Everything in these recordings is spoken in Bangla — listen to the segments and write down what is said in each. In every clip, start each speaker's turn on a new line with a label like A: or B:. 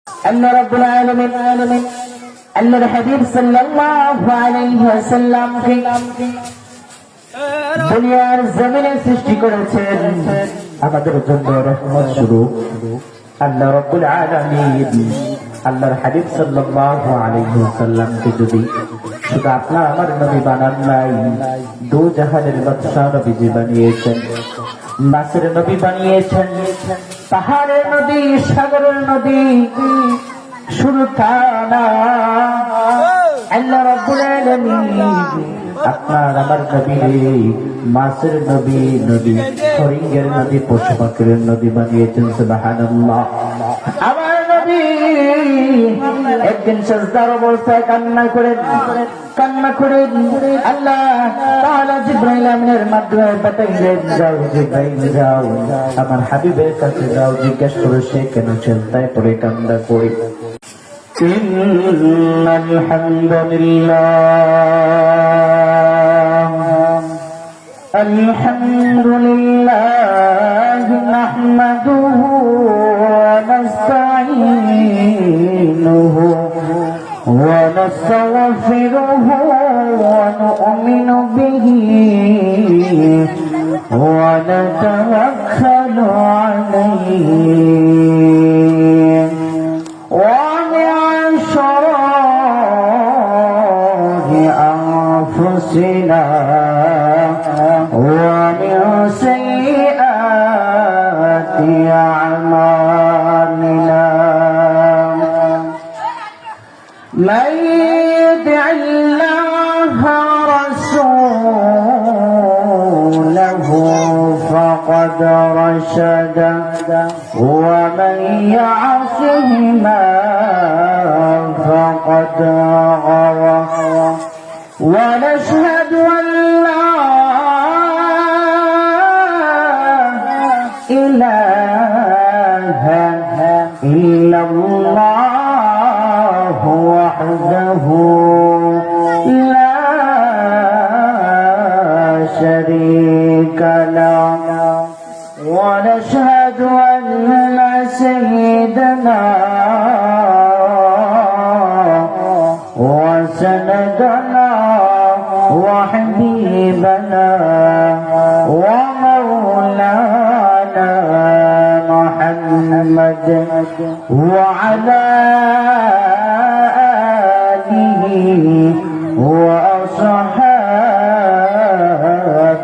A: أن رب العالمين أن الحبيب صلى الله عليه وسلم দুনিয়ার জমিনে সৃষ্টি করেছেন আমাদের জন্য রহমত স্বরূপ। আল্লাহ রাব্বুল আলামিন আল্লাহর হাবিব সাল্লাল্লাহু আলাইহি ওয়াসাল্লামকে যদি শুধু আপনার আমার নবী বানান নাই, দু জাহানের বাদশাহ নবীজি বানিয়েছেন, মাসের নবী বানিয়েছেন, পাহাড়ের নদী, সাগরের নদী, সুলতানা আল্লাহ রাব্বুল আলামিন আপনার আমার নবী মাসের নবী, নদী ফরিঙ্গের নদী, পশু পাখির নদী বানিয়েছেন। সুবহানাল্লাহ। আমার নবী একদিন সিজদার অবস্থায় কান্না করেন আল্লাহ তাআলা জিবরাইল আমিনের মাধ্যমে পাঠাইলেন, যাও জিবরাইল যাও আমার হাবিবের কাছে যাও, জিজ্ঞেস করো সে কেন চিন্তায় পড়ে কান্না করে। ইন্নাল হামদুলিল্লাহ নাহমাদুহু ওয়া নাস্তাঈনুহু ওয়া নাস্তাগফিরুহু ওয়া নু'মিনু বিহি ওয়া নাতাওয়াক্কালু আলাইহি ومن سيئات أعمالنا من يطع الله ورسوله فقد رشد ومن يعصهما فقد غوى ونشهد أن لا إله إلا الله وحده لا شريك له ونشهد أن سيدنا وسندنا وحبيبنا ومولانا محمد وعلى آله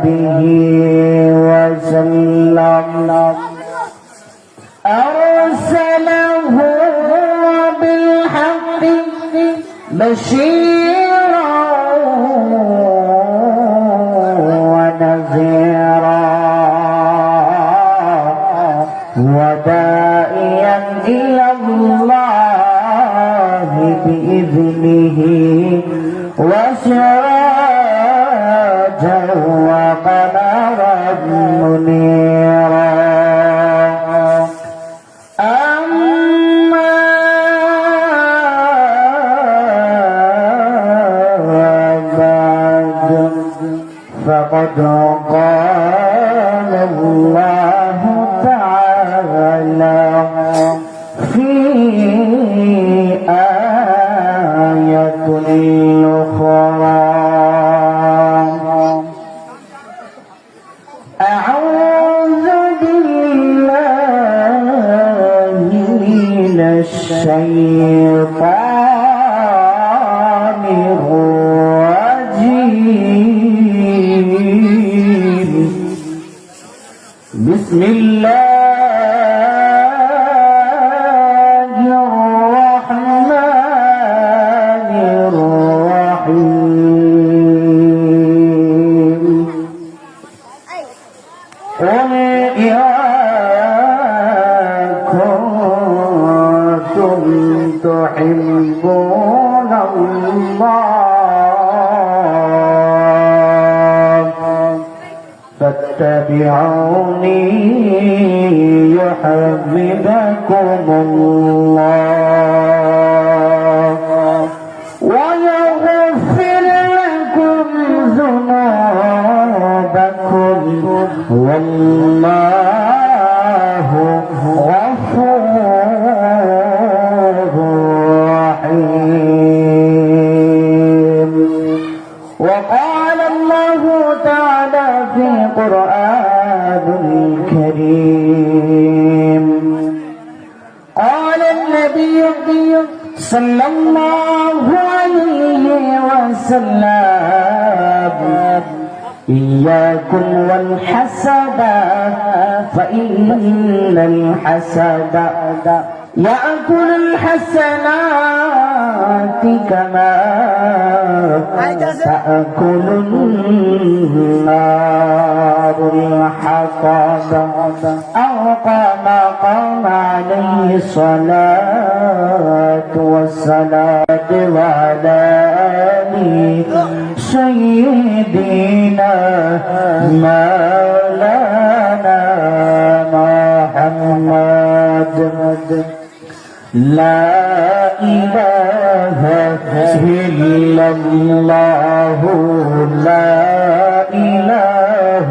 A: وأصحابه وسلم أرسله بالحق بشيرا ونذيرا وداعيا إلى الله بإذنه وسراجا وقمرا منيرا. فقد قال الله تعالى في آية أخرى أعوذ بالله من الشيطان الرجيم. بسم الله الرحمن الرحيم. قل إن كنتم تحبون الله فاتبعوني يحببكم الله ويغفر لكم ذنوبكم والله غفور النبي صلى الله عليه وسلم إياكم والحسد فإن الحسد يأكل الحسنات كما تأكل النار الحطب أو كما قال عليه الصلاة والسلام وعلى آله سيدنا مولانا محمد لا إله إلا الله لا إله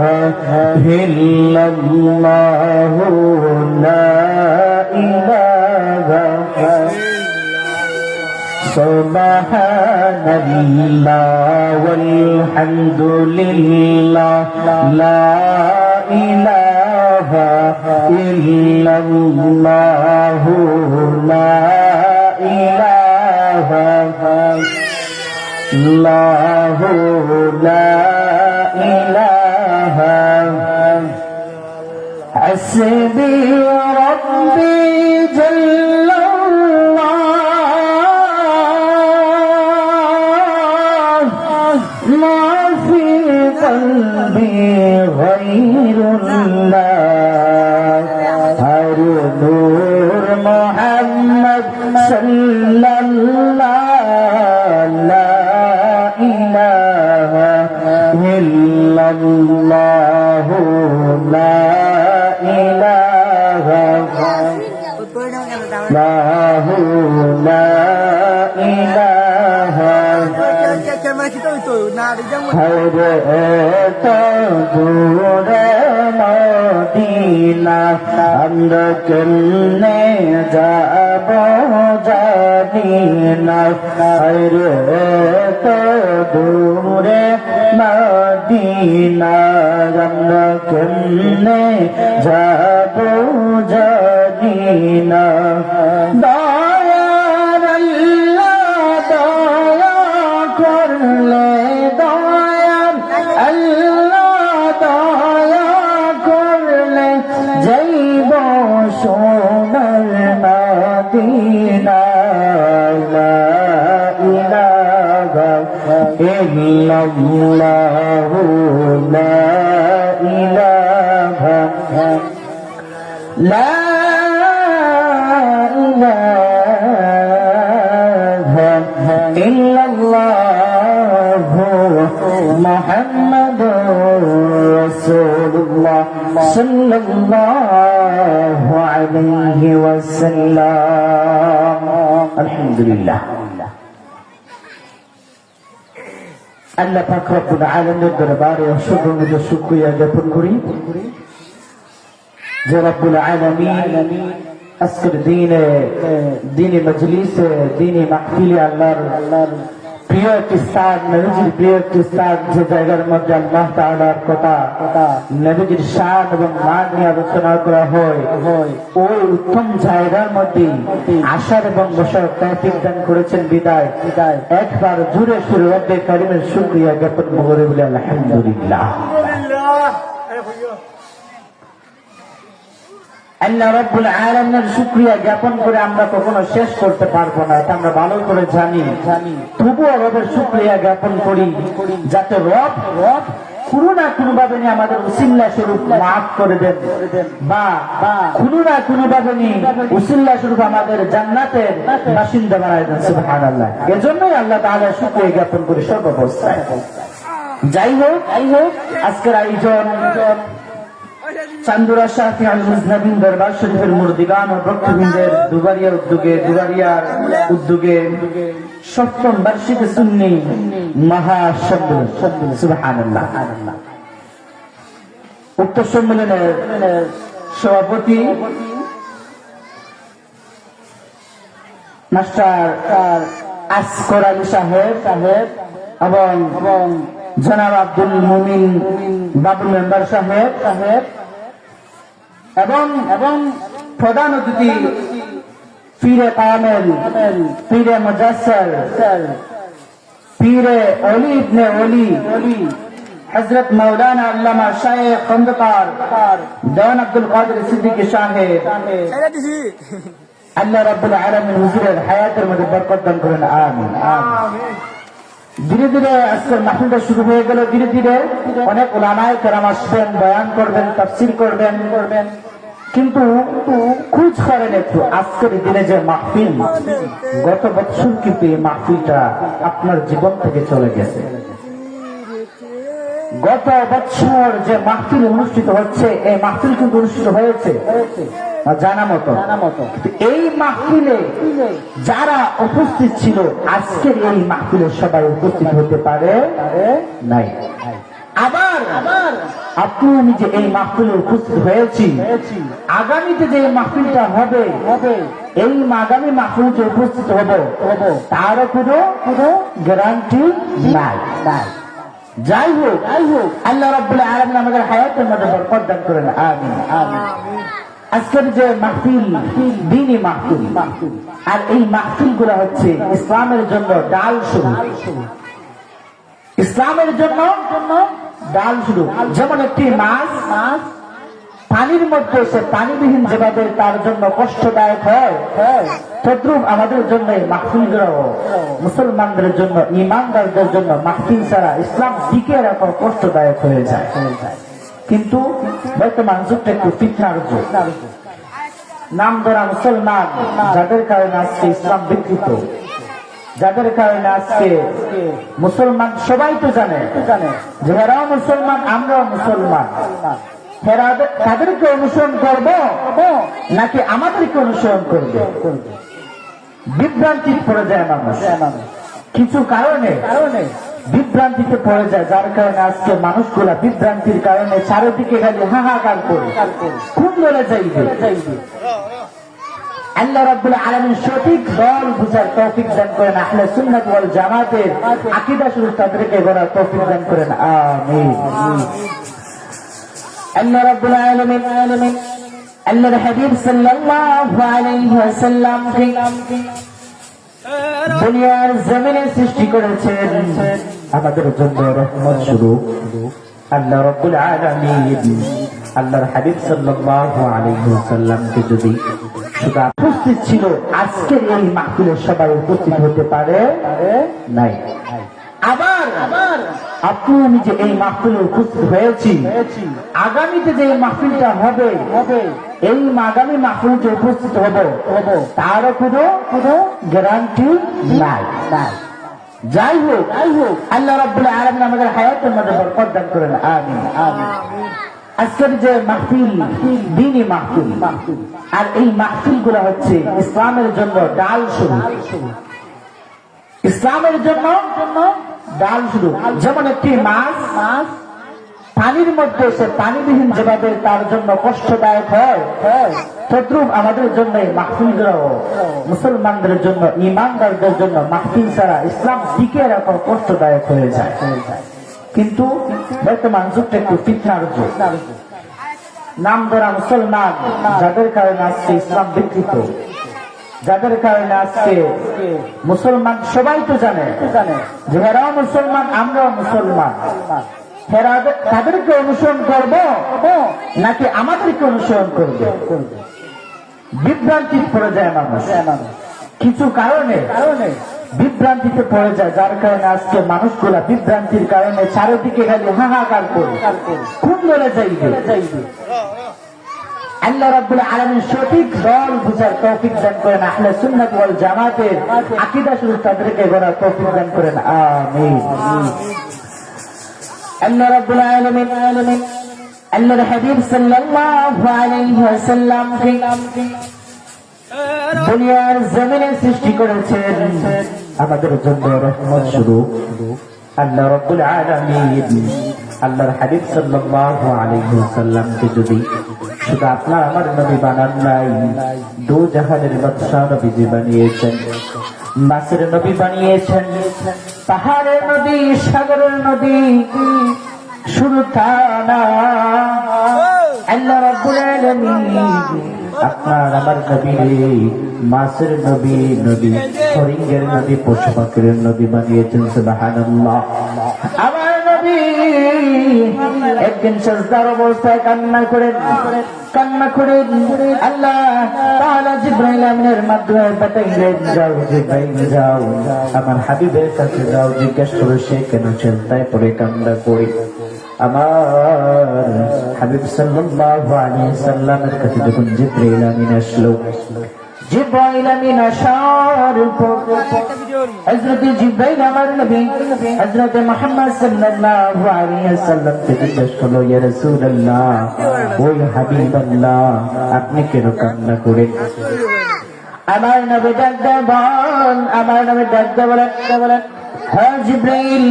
A: إلا الله لا إله سبحان الله والحمد لله لا إله إلا الله لا إله الله لا إله حسبي ربي جل الله ما في قلبي غير الله هر نور محمد صلى الله لا إله إلا الله لا إله لا إله হরে দূরে মদিনা আমরা কেমনে যাব জানি না হরে দূরে মদিনা আমরা কেমনে যাব জানি না দয়ার আল্লাহ দয়া করলে দয়ার আল্লাহ দয়া করলে যাইব সোনার মদিনা লা ইলাহা ইল্লাল্লাহ লা ইলাহা لا إله إلا الله محمد رسول الله صلى الله عليه وسلم الحمد لله আল্লাহ পাক রব্বুল আলামিনের দরবারে অসংখ্য শুকরিয়া জ্ঞাপন করি যে রব্বুল আলামিন আজকের দিনে মজলিসে দিনে মাহফিলে আল্লাহর প্রিয় একটি স্থান নবীজির প্রিয় একটি স্থান যে জায়গার মধ্যে আল্লাহ তাআলার কথা নবীজির শান এবং মান নিয়ে আলোচনা করা হয় ওই উত্তম জায়গার মধ্যে আসার এবং বসার তৌফিক দান করেছেন বিদায় একবার জুড়ে সুরে রব্বে কারিমের শুকরিয়া জ্ঞাপন করে বলে আলহামদুলিল্লাহ। আল্লাহ রাব্বুল আলামিনের শুকরিয়া জ্ঞাপন করে আমরা কখনো শেষ করতে পারবো না, এটা আমরা ভালো করে জানি। তবুও রবের শুকরিয়া জ্ঞাপন করি যাতে রব কোনো না কোনো ভাবে আমাদের উসিল্লা স্বরূপ মাফ করে দেন বা কোনো না কোনো ভাবে উসিল্লা স্বরূপ আমাদের জান্নাতের বাসিন্দা বানায় দেন সুবহানাল্লাহ। এজন্যই আল্লাহ তাআলার শুকরিয়া জ্ঞাপন করি সর্বাবস্থায়। যাই হোক আজকের আয়োজন চান্দুরা শাফি আল মুজনাবিন দরবার শরীফের মুরদিগান ও ভক্তবৃন্দের দুবারিয়ার উদ্যোগে সপ্তম বার্ষিক সুন্নি মহাসম্মেলন সুবহানাল্লাহ। উক্ত সম্মেলনের সভাপতি মাস্টার আসগর আলী সাহেব এবং জনাব আব্দুল মুমিন বাবু মেম্বার সাহেব এবং প্রধান অতিথি পীরে কামেল, পীরে মুজাসসির, পীরে ওলি ইবনে ওলি, হযরত মাওলানা আল্লামা শাইখ খন্দকার দেওয়ান আব্দুল কাদের সিদ্দিকী সাহেব, আল্লাহ রাব্বুল আলামিন হুজুরের হায়াতের মধ্যে বরকত দান করেন, আমিন। ধীরে ধীরে আজকের মাহফিলটা শুরু হয়ে গেল। ধীরে ধীরে অনেক উলামায়ে কেরাম আসবেন, বয়ান করবেন, তাফসীর করবেন, কিন্তু খোঁজ করেন একটু আজকের দিনে যে মাহফিল, গত বছর কিন্তু এই মাহফিলটা আপনার জীবন থেকে চলে গেছে। গত বছর যে মাহফিল অনুষ্ঠিত হচ্ছে, এই মাহফিল কিন্তু অনুষ্ঠিত হয়েছে জানা মতো। এই মাহফিলে যারা উপস্থিত ছিল, আজকের এই মাহফিলে সবাই উপস্থিত হতে পারে নাই। আবার আপনি আমি যে এই মাহফিলে উপস্থিত হয়েছি, আগামীতে যে মাহফিলটা হবে, এই আগামী মাহফিলে যে উপস্থিত হব, তারও কোনো গ্যারান্টি নাই। যাই হোক, আল্লাহ রাব্বুল আলামিন আমাদের হায়াতের মধ্যে বরকত দান করেন, আমিন। আজকের যে মাহফিল, দ্বীনি মাহফিল, আর এই মাহফিল গুলা হচ্ছে ইসলামের জন্য ডাল শুরু, ইসলামের জন্য ডাল শুরু। যেমন একটি মাছ পানির মধ্যে সে পানিবিহীন যেভাবে তার জন্য কষ্টদায়ক হয়, তদ্রুপ আমাদের জন্য এই মাহফিল গুলো মুসলমানদের জন্য, ঈমানদারদের জন্য মাহফিল ছাড়া ইসলাম টিকে রাখা কষ্টদায়ক হয়ে যায়। কিন্তু বর্তমান যুগটা একটু ফিতনার যুগ। নাম ধরা মুসলমান, যাদের কারণে আজকে ইসলাম বিকৃত, যাদের কারণে আজকে মুসলমান সবাই তো জানে যে এরাও মুসলমান, আমরাও মুসলমান, তাদেরকে অনুসরণ করব নাকি আমাদেরকে অনুসরণ করবে, বিভ্রান্তি পড়ে যায় মানুষ। কিছু কারণে বিভ্রান্তিতে পড়ে যায়, যার কারণে আজকে মানুষগুলা বিভ্রান্তির কারণে চারিদিকে খালি হাহাকার করে কোন দলে যাইবে। আল্লাহ রাব্বুল আলামিন সঠিক দল বুঝার তৌফিক দান করেন, আহলে সুন্নাত ওয়াল জামাতের আকীদা শুরু তাদেরকে গড়ার তৌফিক দান করেন, আমিন। আল্লাহ রাব্বুল আলামিন আল্লাহর হাবিব সাল্লাল্লাহু আলাইহি ওয়াসাল্লাম দুনিয়ার জমিনে সৃষ্টি করেছেন আমাদের জন্য রহমত স্বরূপ। আল্লাহ রাব্বুল আলামিন আল্লাহর হাবিব সাল্লাল্লাহু আলাইহি ওয়াসাল্লামকে যদি শুধু উপস্থিত ছিল, আজকের এই মাহফিলে সবাই উপস্থিত হতে পারে নাই। আবার আপনি আমি যে এই মাহফিলে উপস্থিত হয়েছি, আগামীতে যে মাহফিলটা হবে, এই আগামী মাহফিলে যে উপস্থিত হব, তারও কোনো গ্যারান্টি নাই। যাই হোক, আল্লাহ রাব্বুল আলামিন আমাদের হায়াতের মধ্যে বরকত দান করেন, আমিন। আজকের যে মাহফিল, দ্বীনি মাহফিল, আর এই মাহফিল গুলা হচ্ছে ইসলামের জন্য ডাল শুরু, ইসলামের জন্য ডাল শুরু। যেমন একটি মাছ পানির মধ্যে সে পানিবিহীন যেভাবে তার জন্য কষ্টদায়ক হয়, তদ্রুপ আমাদের জন্য এই মাহফিল গুলো মুসলমানদের জন্য, ঈমানদারদের জন্য মাহফিল ছাড়া ইসলাম টিকে রাখা কষ্টদায়ক হয়ে যায়। কিন্তু বর্তমান যুগটা একটু ফিতনার যুগ। নাম ধরা মুসলমান, যাদের কারণে আজকে ইসলাম বিকৃত, যাদের কারণে আজকে মুসলমান সবাই তো জানে যে এরাও মুসলমান, আমরাও মুসলমান, তাদেরকে অনুসরণ করব নাকি আমাদেরকে অনুসরণ করবে, বিভ্রান্তি পড়ে যায় মানুষ। কিছু কারণে বিভ্রান্তিতে পড়ে যায়, যার কারণে আজকে মানুষগুলা বিভ্রান্তির কারণে চারিদিকে খালি হাহাকার করে কোন দলে যাইবে। আল্লাহ রাব্বুল আলামিন সঠিক দল বুঝার তৌফিক দান করেন, আহলে সুন্নাত ওয়াল জামাতের আকীদা শুরু তাদেরকে গড়ার তৌফিক দান করেন, আমিন। আল্লাহ রাব্বুল আলামিন আল্লাহর হাবিব সাল্লাল্লাহু আলাইহি ওয়াসাল্লাম দুনিয়ার জমিনে সৃষ্টি করেছেন আমাদের জন্য রহমত স্বরূপ। আল্লাহ রাব্বুল আলামিন আল্লাহর হাবিব সাল্লাল্লাহু আলাইহি ওয়াসাল্লামকে যদি শুধু আপনার আমার নবী বানান নাই, দু জাহানের বাদশা নবীজি বানিয়েছেন, মাসের নবী বানিয়েছেন, পাহাড়ের নদী, সাগরের নদী, শুধু তা না, আল্লাহ রাব্বুল আলামিন আপনার আমার নবী মাছের নবী, নবী হরিণের নবী, পশু পাখির নবী বানিয়েছেন। সুবহানাল্লাহ। আমার নবী একদিন সিজদার অবস্থায় কান্না করেন, আল্লাহ তাআলা জিবরাইল আমিনের মাধ্যমে পাঠাইলেন, যাও জিবরাইল যাও আমার হাবিবের কাছে যাও, জিজ্ঞেস করো সে কেন চিন্তায় পড়ে কান্না করে। আমার হাবিব সাল্লাল্লাহু আলাইহি সাল্লামের কাছে যখন জিবরাইল আমিন আসলো, জিবরাইল আমিন আসার পর হযরত জিবরাইল আমার নবী হযরত মুহাম্মদ সাল্লাল্লাহু আলাইহি সাল্লামকে জিজ্ঞেস করলো, ইয়া রাসূলুল্লাহ, ওই হাবিবাল্লাহ, আপনি কেন কান্না করেন? আমার নবী ডাক দিয়ে বলেন, হ্যাঁ জিবরাইল,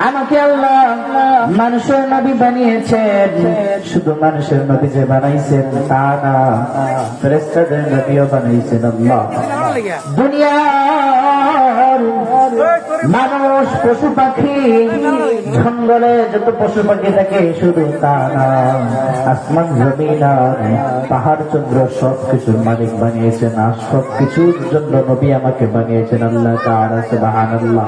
A: আমাকে আল্লাহ মানুষের নবী বানিয়েছেন। শুধু মানুষের নবী যে বানাইছেন তা না, ফেরেশতাদের নবীও বানাইছেন আল্লাহ। দুনিয়ার মানুষ, পশু পাখি, জঙ্গলে যত পশু পাখি থাকে শুধু তা না, আসমান জমিন পাহাড় চন্দ্র সবকিছুর মালিক বানিয়েছেন, আর সবকিছুর জন্য নবী আমাকে বানিয়েছেন আল্লাহ তাআলা। সুবহানাল্লাহ।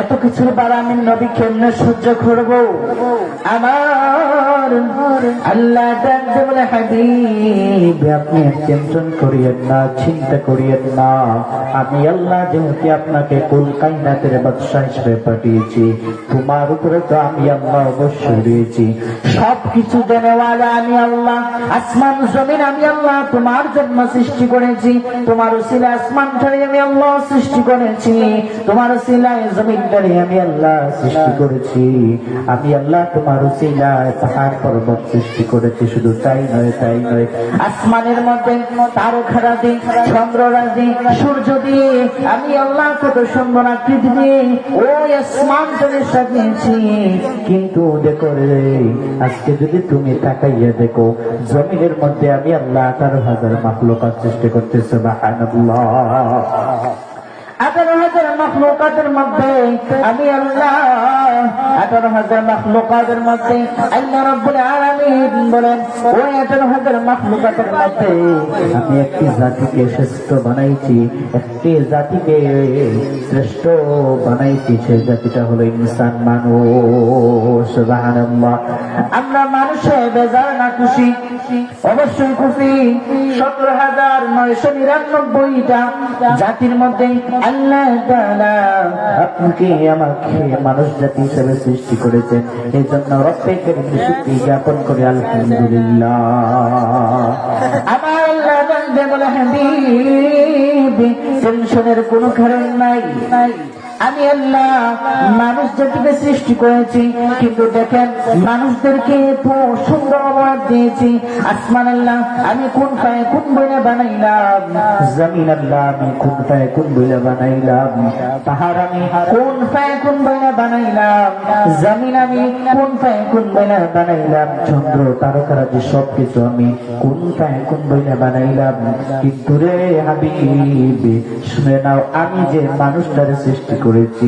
A: এত কিছুর বার আমি নবী কেমনে সহ্য করব? আমার আল্লাহ ডাকতে বলে, হাবিব আপনি টেনশন করিয়েন না, চিন্তা করিয়েন না, আমি আল্লাহ যেহেতু আপনাকে কুল কায়নাতের বাদশা হিসেবে পাঠিয়েছি, তোমার উপরে তো আমি আল্লাহ অবশ্যই রয়েছি। সবকিছু জানেওয়ালা আমি আল্লাহ, আসমান জমিন আমি আল্লাহ তোমার জন্য সৃষ্টি করেছি, তোমার উসিলা আসমানটারে আমি আল্লাহ সৃষ্টি করেছি, তোমার উসিলায় জমিনটারে আমি আল্লাহ সৃষ্টি করেছি, আমি আল্লাহ তোমার উসিলায় পাহাড় পর্বত সৃষ্টি করেছি। শুধু তাই নয়, আসমানের মধ্যে তারকারাজি, চন্দ্ররাজি, সূর্য দিয়ে আমি আল্লাহ কত সুন্দর আকৃতি দিয়ে ওই আসমানটারে সাজিয়েছি। কিন্তু দেখো রে, আজকে যদি তুমি তাকাইয়া দেখো, জমিনের মধ্যে আমি আল্লাহ 18,000 মাখলুকাত সৃষ্টি করতেছি। সুবহানাল্লাহ। 18,000 মাখলুকাতের মধ্যে আমি আল্লাহ, 18,000 মাখলুকাতের মধ্যে আল্লাহ রাব্বুল আলামিন বলেন, ওই 18,000 মাখলুকাতের মধ্যে আমি একটি জাতিকে শ্রেষ্ঠ বানাইছি, একটি জাতিকে শ্রেষ্ঠ বানাইছি, সেই জাতিটা হলো ইনসান, মানুষ। সুবহানাল্লাহ। আমরা মানুষে বেজার না খুশি? অবশ্যই খুশি। 17,999টা জাতির মধ্যে আল্লাহ তাআলা আপনাকে আমাকে মানুষ জাতি হিসেবে সৃষ্টি করেছেন, এই জন্য রব্বে কারীমের শুকরিয়া জ্ঞাপন করে আলহামদুলিল্লাহ। আমার আল্লাহ বলে, হাবিব টেনশনের কোনো কারণ নাই, আমি আল্লাহ মানুষ জাতিকে সৃষ্টি করেছি, কিন্তু দেখেন মানুষদেরকে এত সুন্দর অবয়ব দিয়েছি। আসমান আল্লাহ আমি কোন পায়ে কোন বইলে বানাইলাম, জমিন আল্লাহ আমি কোন পায়ে কোন বইলে বানাইলাম, পাহাড় আমি কোন পায়ে কোন বইলে বানাইলাম, জমিন আমি কোন পায়ে কোন বইলে বানাইলাম, চন্দ্র তারকারাজি সবকিছু আমি কোন পায়ে কোন বইলে বানাইলাম। কিন্তু রে হাবিব শুনে নাও, আমি যে মানুষটারে সৃষ্টি করেছি,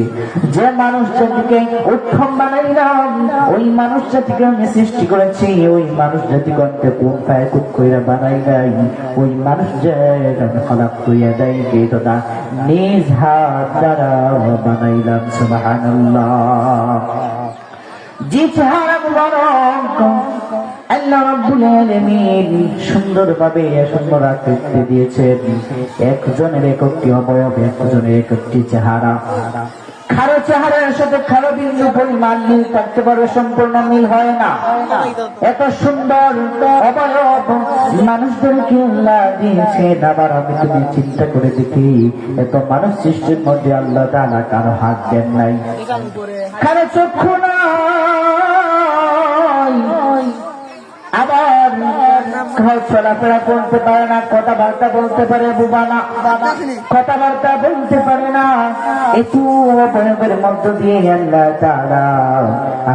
A: যে মানুষ জাতিকে উত্তম বানাইলাম, ওই মানুষ জাতিকে আমি সৃষ্টি করেছি, ওই মানুষ জাতিকে কোন পায়ে কোন কইরা বানাইলাই, ওই মানুষ যে খলাক কইয়া দেয় যে তোরা নিজ হাত দ্বারা বানাইলাম। সুবহানাল্লাহ। যে চেহারা মুবারক আল্লাহ রাব্বুল আলামিন সুন্দরভাবে সুন্দর আকৃতি দিয়েছেন, একজনের একটি অবয়ব, একজনের একটি চেহারা। কারো চেহারার সাথে কারো বিন্দু পরিমাণ মিল থাকতে পারে, সম্পূর্ণ মিল হয় না। এত সুন্দর অবয়ব মানুষদেরকে আল্লাহ দিয়েছেন। আবার আমি তুমি চিন্তা করে দেখি, এত মানুষ সৃষ্টির মধ্যে আল্লাহ তাআলা কারো হাত দেন নাই, কারো চক্ষু নাই, আবার চলাফেরা করতে পারে না, কথাবার্তা বলতে পারে বুবা না, কথাবার্তা বলতে পারে না। একটু অবয়বের মধ্য দিয়ে আল্লাহ তাআলা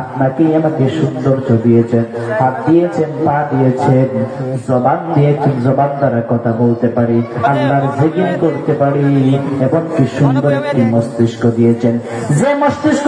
A: আপনাকে আমাকে সৌন্দর্য দিয়েছেন, হাত দিয়েছেন, পা দিয়েছেন, জবান দিয়েছেন, জবান দ্বারা কথা বলতে পারি, আল্লাহর জিকির করতে পারি, এবং কি সুন্দর একটি মস্তিষ্ক দিয়েছেন, যে মস্তিষ্ক